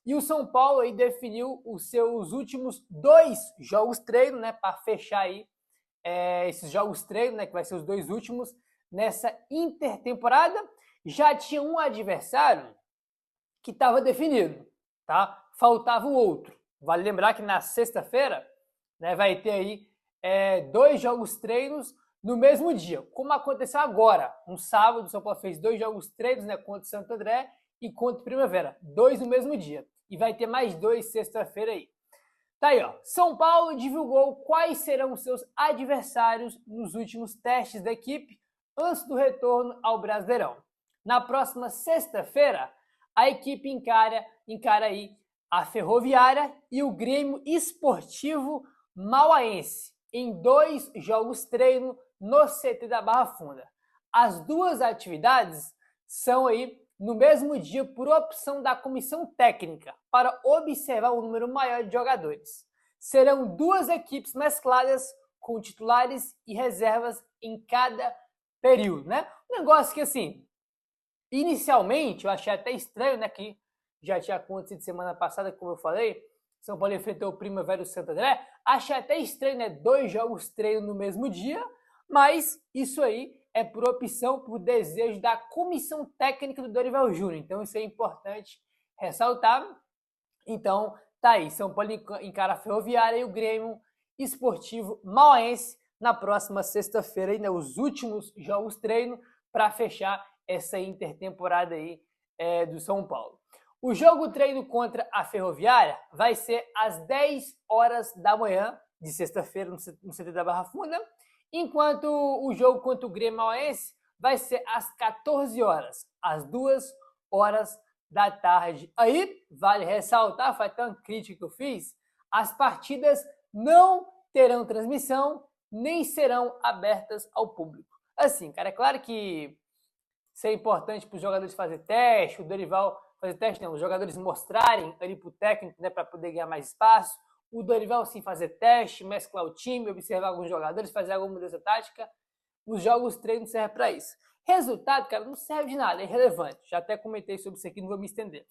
E o São Paulo aí definiu os seus últimos 2 jogos treino, né, para fechar aí esses jogos treino, né, que vai ser os 2 últimos nessa intertemporada. Já tinha um adversário que estava definido, tá? Faltava o outro. Vale lembrar que na sexta-feira, né, vai ter aí 2 jogos treinos no mesmo dia, como aconteceu agora. No sábado, o São Paulo fez 2 jogos treinos, né, contra o Santo André e contra o Primavera. 2 no mesmo dia. E vai ter mais 2 sexta-feira aí. Tá aí, ó. São Paulo divulgou quais serão os seus adversários nos últimos testes da equipe antes do retorno ao Brasileirão. Na próxima sexta-feira, a equipe encara aí a Ferroviária e o Grêmio Esportivo Mauaense em 2 jogos treino no CT da Barra Funda. As 2 atividades são aí no mesmo dia por opção da comissão técnica para observar um número maior de jogadores. Serão 2 equipes mescladas com titulares e reservas em cada período, né? Um negócio que, assim, inicialmente eu achei até estranho, né, que já tinha acontecido semana passada, como eu falei, São Paulo enfrentou o Primavera e o Santo André. Achei até estranho, né, 2 jogos treino no mesmo dia, mas isso aí é por opção, por desejo da comissão técnica do Dorival Júnior. Então isso é importante ressaltar. Então tá aí, São Paulo encara a Ferroviária e o Grêmio Esportivo Mauaense na próxima sexta-feira, né, os últimos jogos treino para fechar essa intertemporada aí do São Paulo. O jogo treino contra a Ferroviária vai ser às 10 horas da manhã de sexta-feira no CT da Barra Funda, enquanto o jogo contra o Grêmio Mauaense vai ser às 14 horas, às 2 horas da tarde. Aí, vale ressaltar, foi até uma crítica que eu fiz, as partidas não terão transmissão, nem serão abertas ao público. Assim, cara, é claro que isso é importante para os jogadores fazer teste, o Dorival fazer teste, não, os jogadores mostrarem ali para o técnico, né, para poder ganhar mais espaço, o Dorival sim fazer teste, mesclar o time, observar alguns jogadores, fazer alguma mudança tática. Os jogos treinos servem para isso. Resultado, cara, não serve de nada, é irrelevante. Já até comentei sobre isso aqui, não vou me estender.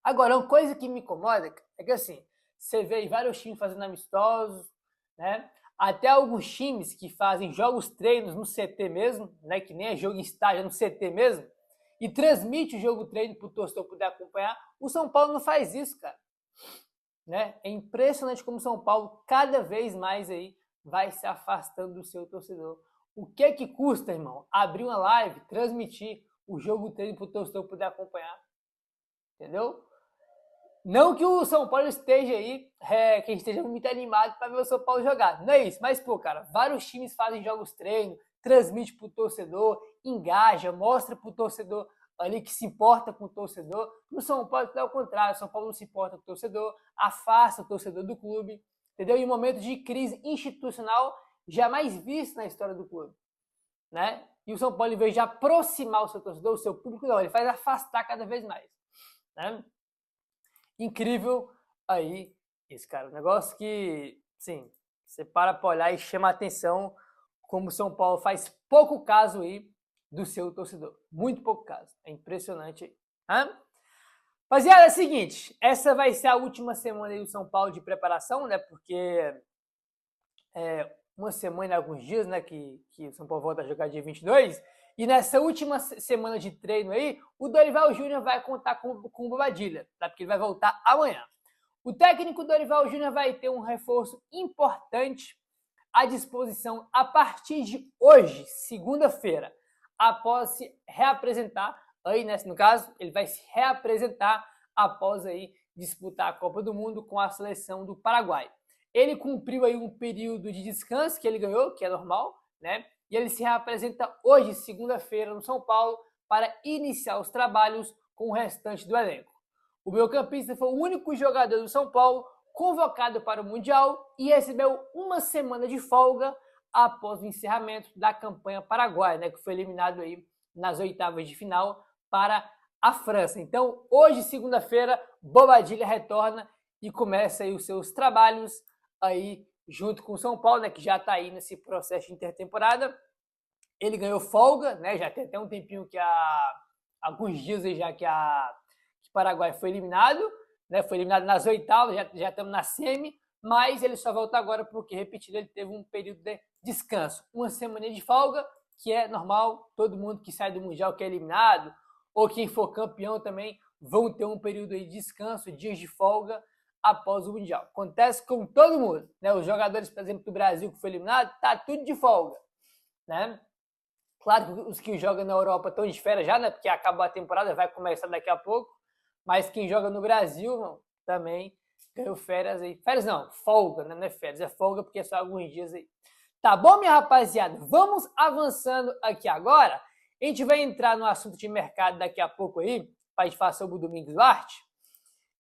Agora, uma coisa que me incomoda é que, assim, você vê vários times fazendo amistosos, né? Até alguns times que fazem jogos treinos no CT mesmo, né? Que nem é jogo em estádio, é no CT mesmo, e transmite o jogo treino para o torcedor poder acompanhar. O São Paulo não faz isso, cara. Né? É impressionante como o São Paulo cada vez mais aí vai se afastando do seu torcedor. O que custa, irmão? Abrir uma live, transmitir o jogo treino para o torcedor poder acompanhar. Entendeu? Não que o São Paulo esteja aí, que esteja muito animado para ver o São Paulo jogar. Não é isso. Mas, pô, cara, vários times fazem jogos treino, transmite para o torcedor, engaja, mostra para o torcedor ali que se importa com o torcedor. No São Paulo é o contrário, o São Paulo não se importa com o torcedor, afasta o torcedor do clube, entendeu? Em um momento de crise institucional jamais visto na história do clube, né? E o São Paulo, em vez de aproximar o seu torcedor, o seu público, não, ele faz afastar cada vez mais, né? Incrível aí esse cara, um negócio que, sim, você para olhar e chama a atenção como o São Paulo faz pouco caso aí do seu torcedor. Muito pouco caso. É impressionante aí. Rapaziada, é o seguinte, essa vai ser a última semana aí do São Paulo de preparação, né? Porque uma semana e alguns dias, né? Que o São Paulo volta a jogar dia 22. E nessa última semana de treino aí, o Dorival Júnior vai contar com o Bobadilla, tá? Porque ele vai voltar amanhã. O técnico Dorival Júnior vai ter um reforço importante à disposição a partir de hoje, segunda-feira, após se reapresentar, aí, né, no caso, ele vai se reapresentar após aí disputar a Copa do Mundo com a seleção do Paraguai. Ele cumpriu aí um período de descanso que ele ganhou, que é normal, né? E ele se reapresenta hoje, segunda-feira, no São Paulo, para iniciar os trabalhos com o restante do elenco. O meio-campista foi o único jogador do São Paulo convocado para o Mundial e recebeu uma semana de folga após o encerramento da campanha paraguaia, né, que foi eliminado aí nas oitavas de final para a França. Então, hoje, segunda-feira, Bobadilla retorna e começa aí os seus trabalhos aí junto com o São Paulo, né, que já está aí nesse processo de intertemporada. Ele ganhou folga, né, já tem até um tempinho que alguns dias aí já que o Paraguai foi eliminado, né? Foi eliminado nas oitavas, já estamos na semi, mas ele só volta agora porque, repetido, ele teve um período de descanso. Uma semana de folga, que é normal, todo mundo que sai do Mundial que é eliminado, ou quem for campeão também, vão ter um período aí de descanso, dias de folga após o Mundial. Acontece com todo mundo, né? Os jogadores, por exemplo, do Brasil que foi eliminado, tá tudo de folga, né? Claro que os que jogam na Europa estão de férias já, né? Porque acabou a temporada, vai começar daqui a pouco. Mas quem joga no Brasil também ganhou férias aí. Férias não, folga, né? Não é férias, é folga porque é só alguns dias aí. Tá bom, minha rapaziada? Vamos avançando aqui agora. A gente vai entrar no assunto de mercado daqui a pouco aí, para a gente falar sobre o Domingos Duarte.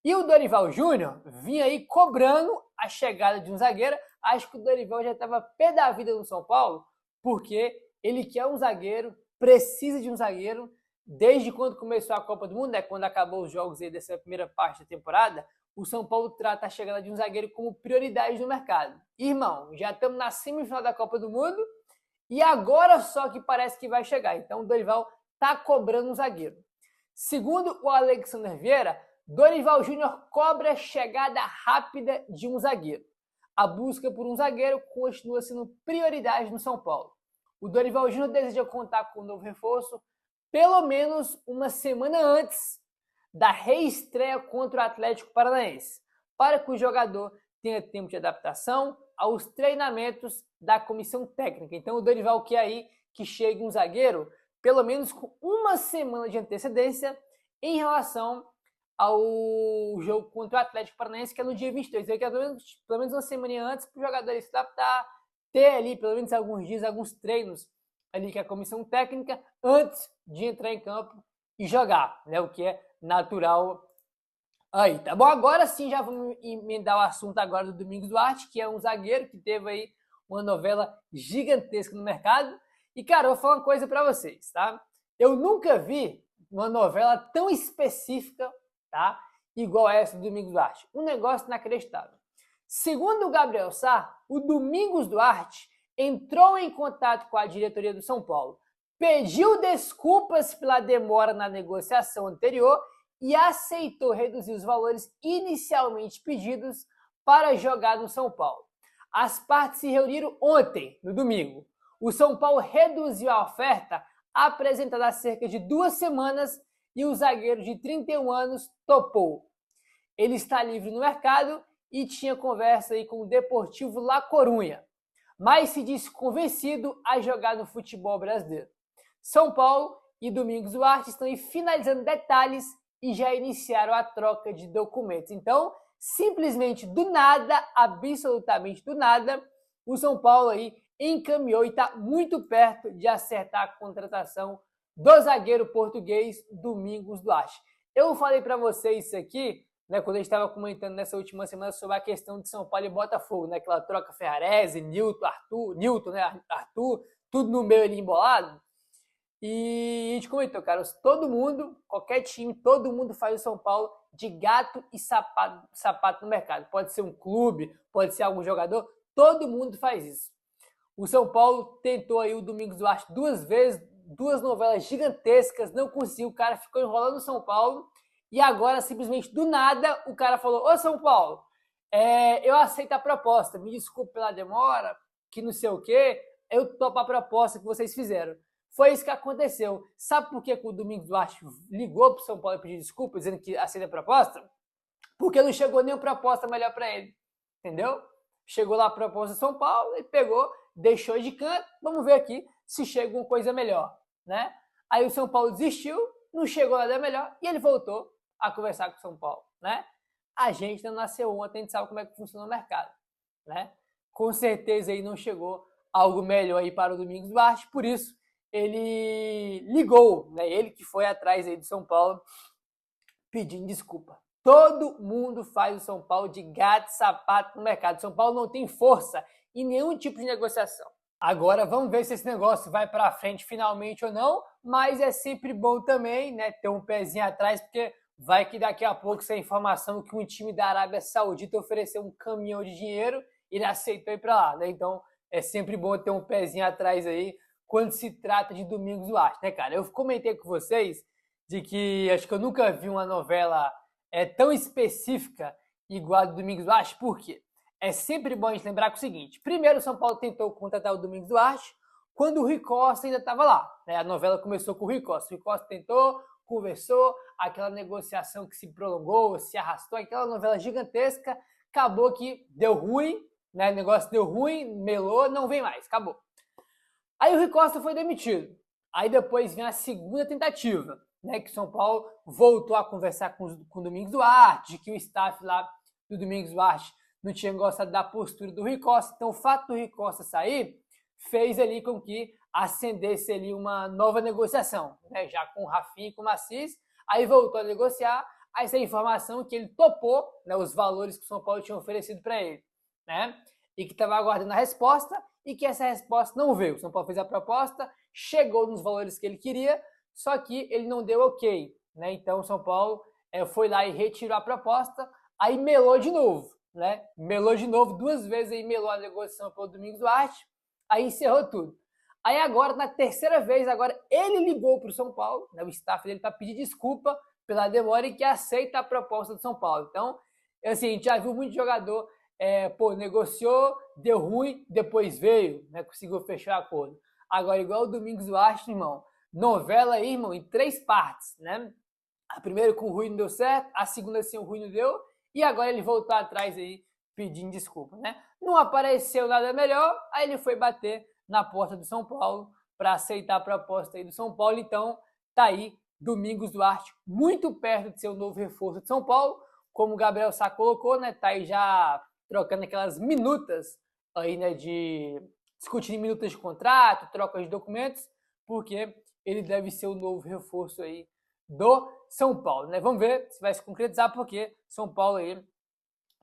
E o Dorival Júnior vinha aí cobrando a chegada de um zagueiro. Acho que o Dorival já estava pé da vida no São Paulo, porque ele quer um zagueiro, precisa de um zagueiro. Desde quando começou a Copa do Mundo, né, quando acabou os jogos aí dessa primeira parte da temporada, o São Paulo trata a chegada de um zagueiro como prioridade no mercado. Irmão, já estamos na semifinal da Copa do Mundo e agora só que parece que vai chegar. Então o Dorival está cobrando um zagueiro. Segundo o Alexander Vieira, Dorival Júnior cobra a chegada rápida de um zagueiro. A busca por um zagueiro continua sendo prioridade no São Paulo. O Dorival Júnior deseja contar com um novo reforço pelo menos uma semana antes da reestreia contra o Atlético Paranaense, para que o jogador tenha tempo de adaptação aos treinamentos da comissão técnica. Então o Dorival quer aí que chegue um zagueiro pelo menos com uma semana de antecedência em relação ao jogo contra o Atlético Paranaense, que é no dia 22. Então, pelo menos uma semana antes para o jogador se adaptar, ter ali pelo menos alguns dias, alguns treinos ali com a comissão técnica antes de entrar em campo e jogar, né? O que é natural aí, tá bom? Agora sim já vamos emendar o assunto agora do Domingos Duarte, que é um zagueiro que teve aí uma novela gigantesca no mercado. E, cara, eu vou falar uma coisa pra vocês, tá? Eu nunca vi uma novela tão específica, tá? Igual essa do Domingos Duarte. Um negócio inacreditável. Segundo o Gabriel Sá, o Domingos Duarte entrou em contato com a diretoria do São Paulo, pediu desculpas pela demora na negociação anterior e aceitou reduzir os valores inicialmente pedidos para jogar no São Paulo. As partes se reuniram ontem, no domingo. O São Paulo reduziu a oferta apresentada há cerca de 2 semanas e o zagueiro de 31 anos topou. Ele está livre no mercado e tinha conversa aí com o Deportivo La Coruña, mas se diz convencido a jogar no futebol brasileiro. São Paulo e Domingos Duarte estão aí finalizando detalhes e já iniciaram a troca de documentos. Então, simplesmente do nada, absolutamente do nada, o São Paulo aí encaminhou e está muito perto de acertar a contratação do zagueiro português Domingos Duarte. Eu falei para vocês isso aqui, né, quando a gente estava comentando nessa última semana sobre a questão de São Paulo e Botafogo, né, aquela troca Ferrarese, Newton, né, Arthur, tudo no meio ali embolado. E a gente comentou, cara, todo mundo, qualquer time, todo mundo faz o São Paulo de gato e sapato no mercado. Pode ser um clube, pode ser algum jogador, todo mundo faz isso. O São Paulo tentou aí o Domingos Duarte 2 vezes, 2 novelas gigantescas, não conseguiu, o cara ficou enrolando o São Paulo e agora, simplesmente do nada, o cara falou: ô São Paulo, eu aceito a proposta, me desculpe pela demora, que não sei o quê, eu topo a proposta que vocês fizeram. Foi isso que aconteceu. Sabe por que o Domingos Duarte ligou para o São Paulo e pediu desculpa, dizendo que aceita a proposta? Porque não chegou nenhuma proposta melhor para ele, entendeu? Chegou lá a proposta do São Paulo, ele pegou, deixou de canto, vamos ver aqui se chega uma coisa melhor, né? Aí o São Paulo desistiu, não chegou nada melhor e ele voltou a conversar com o São Paulo, né? A gente não nasceu ontem, a gente sabe como é que funciona o mercado, né? Com certeza aí não chegou algo melhor aí para o Domingos Duarte, por isso ele ligou, né? Ele que foi atrás aí do São Paulo pedindo desculpa. Todo mundo faz o São Paulo de gato e sapato no mercado. O São Paulo não tem força em nenhum tipo de negociação. Agora vamos ver se esse negócio vai para frente finalmente ou não, mas é sempre bom também, né, ter um pezinho atrás, porque vai que daqui a pouco essa informação que um time da Arábia Saudita ofereceu um caminhão de dinheiro e ele aceitou ir para lá, né? Então é sempre bom ter um pezinho atrás aí quando se trata de Domingos Duarte, né, cara? Eu comentei com vocês de que acho que eu nunca vi uma novela tão específica igual a do Domingos Duarte, por quê? É sempre bom a gente lembrar que é o seguinte, primeiro o São Paulo tentou contratar o Domingos Duarte quando o Rui Costa ainda estava lá, né? A novela começou com o Rui Costa. O Rui Costa tentou, conversou, aquela negociação que se prolongou, se arrastou, aquela novela gigantesca, acabou que deu ruim, né? O negócio deu ruim, melou, não vem mais, acabou. Aí o Rui Costa foi demitido. Aí depois vem a segunda tentativa, né? Que o São Paulo voltou a conversar com o Domingos Duarte, de que o staff lá do Domingos Duarte não tinha gostado da postura do Rui Costa. Então o fato do Rui Costa sair fez ali com que acendesse ali uma nova negociação, né? Já com o Rafinha e com o Macis. Aí voltou a negociar, aí essa informação que ele topou, né, os valores que o São Paulo tinha oferecido para ele, né? E que estava aguardando a resposta e que essa resposta não veio. O São Paulo fez a proposta, chegou nos valores que ele queria, só que ele não deu ok, né? Então o São Paulo foi lá e retirou a proposta, aí melou de novo, né? Melou de novo, 2 vezes aí melou a negociação pelo Domingos Duarte, aí encerrou tudo. Aí agora, na terceira vez, agora ele ligou para o São Paulo, né, o staff dele, para pedir desculpa pela demora e que aceita a proposta do São Paulo. Então, assim, a gente já viu muito jogador, negociou, deu ruim, depois veio, né, conseguiu fechar o acordo. Agora, igual o Domingos Duarte, irmão, novela aí, irmão, em 3 partes, né? A primeira com o Rui não deu certo, a segunda sem o Rui não deu, e agora ele voltou atrás aí pedindo desculpa, né? Não apareceu nada melhor, aí ele foi bater na porta do São Paulo para aceitar a proposta aí do São Paulo. Então, tá aí Domingos Duarte, muito perto de ser o novo reforço de São Paulo, como o Gabriel Sá colocou, né? Tá aí já trocando aquelas minutas aí, né? Discutindo minutas de contrato, trocas de documentos, porque ele deve ser o novo reforço aí do São Paulo, né? Vamos ver se vai se concretizar, porque São Paulo aí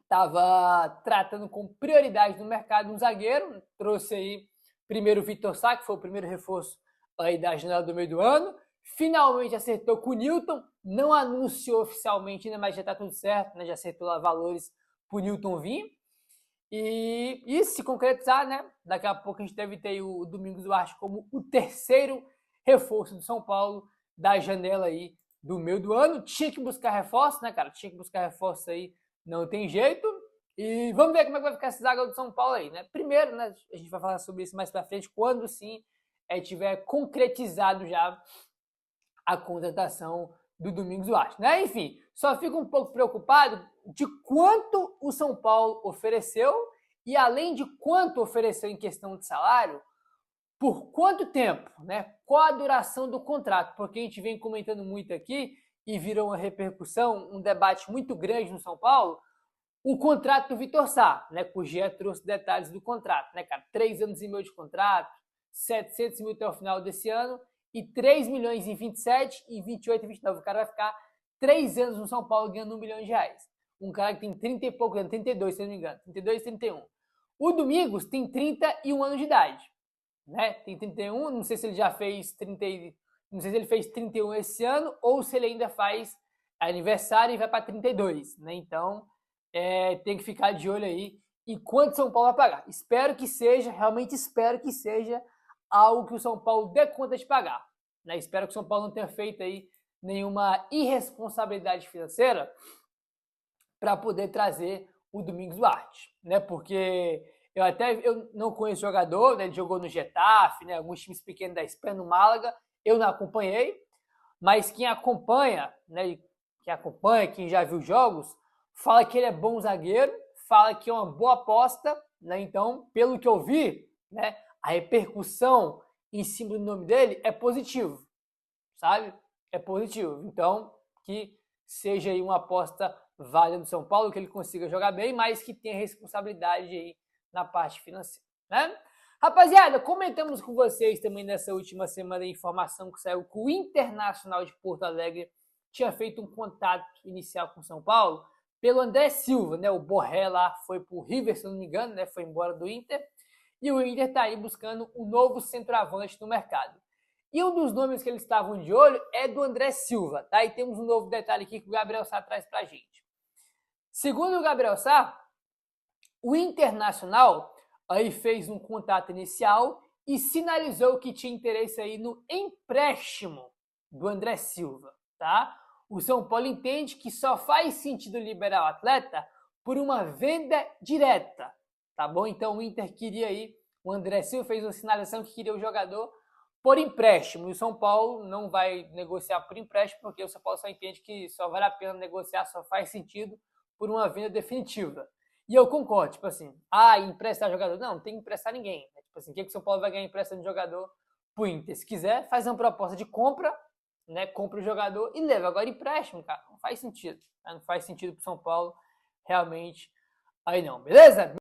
estava tratando com prioridade no mercado um zagueiro, trouxe aí primeiro o Vitor Sá, que foi o primeiro reforço aí da janela do meio do ano, finalmente acertou com o Newton, não anunciou oficialmente ainda, mas já está tudo certo, né? Já acertou lá valores para o Newton vir, e se concretizar, né? Daqui a pouco a gente deve ter o Domingos Duarte como o terceiro reforço do São Paulo da janela aí do meio do ano. Tinha que buscar reforço, né, cara? Tinha que buscar reforço aí, não tem jeito. E vamos ver como é que vai ficar esse zaga do São Paulo aí, né? Primeiro, né, a gente vai falar sobre isso mais pra frente, quando sim tiver concretizado já a contratação do Domingos Duarte, né? Enfim, só fico um pouco preocupado de quanto o São Paulo ofereceu e, além de quanto ofereceu em questão de salário, por quanto tempo, né? Qual a duração do contrato? Porque a gente vem comentando muito aqui e virou uma repercussão, um debate muito grande no São Paulo, o contrato do Vitor Sá, né? Que o Gé trouxe detalhes do contrato, né, cara? 3 anos e meio de contrato, 700 mil até o final desse ano e 3 milhões em 27, em 28 e 29. O cara vai ficar 3 anos no São Paulo ganhando R$1 milhão. Um cara que tem 30 e poucos anos, 32, se não me engano, 32, 31. O Domingos tem 31 anos de idade, né? Tem 31, não sei se ele já fez 30, não sei se ele fez 31 esse ano ou se ele ainda faz aniversário e vai para 32, né? Então, tem que ficar de olho aí em quanto São Paulo vai pagar. Espero que seja, realmente espero que seja algo que o São Paulo dê conta de pagar, né? Espero que o São Paulo não tenha feito aí nenhuma irresponsabilidade financeira para poder trazer o Domingos Duarte, né? Porque eu não conheço jogador, né? Ele jogou no Getafe, né? Alguns times pequenos da Espanha, no Málaga, eu não acompanhei, mas quem acompanha, né? Quem já viu jogos, fala que ele é bom zagueiro, fala que é uma boa aposta, né? Então, pelo que eu vi, né? A repercussão em cima do nome dele é positivo, sabe? É positivo. Então, que seja aí uma aposta válida do São Paulo, que ele consiga jogar bem, mas que tenha responsabilidade aí na parte financeira, né? Rapaziada, comentamos com vocês também nessa última semana a informação que saiu que o Internacional de Porto Alegre tinha feito um contato inicial com o São Paulo pelo André Silva, né? O Borré lá foi pro River, se não me engano, né? Foi embora do Inter. E o Inter está aí buscando um novo centroavante no mercado. E um dos nomes que eles estavam de olho é do André Silva, tá? E temos um novo detalhe aqui que o Gabriel Sá traz pra gente. Segundo o Gabriel Sá, o Internacional aí fez um contato inicial e sinalizou que tinha interesse aí no empréstimo do André Silva, tá? O São Paulo entende que só faz sentido liberar o atleta por uma venda direta, tá bom? Então o Inter queria aí, o André Silva fez uma sinalização que queria o jogador por empréstimo, e o São Paulo não vai negociar por empréstimo, porque o São Paulo só entende que só vale a pena negociar, só faz sentido por uma venda definitiva. E eu concordo, tipo assim, emprestar jogador? Não tem que emprestar ninguém. Tipo assim, o que o São Paulo vai ganhar emprestando jogador pro Inter? Se quiser, faz uma proposta de compra, né? Compra o jogador e leva. Agora empréstimo, cara, não faz sentido. Não faz sentido pro São Paulo, realmente. Aí não, beleza?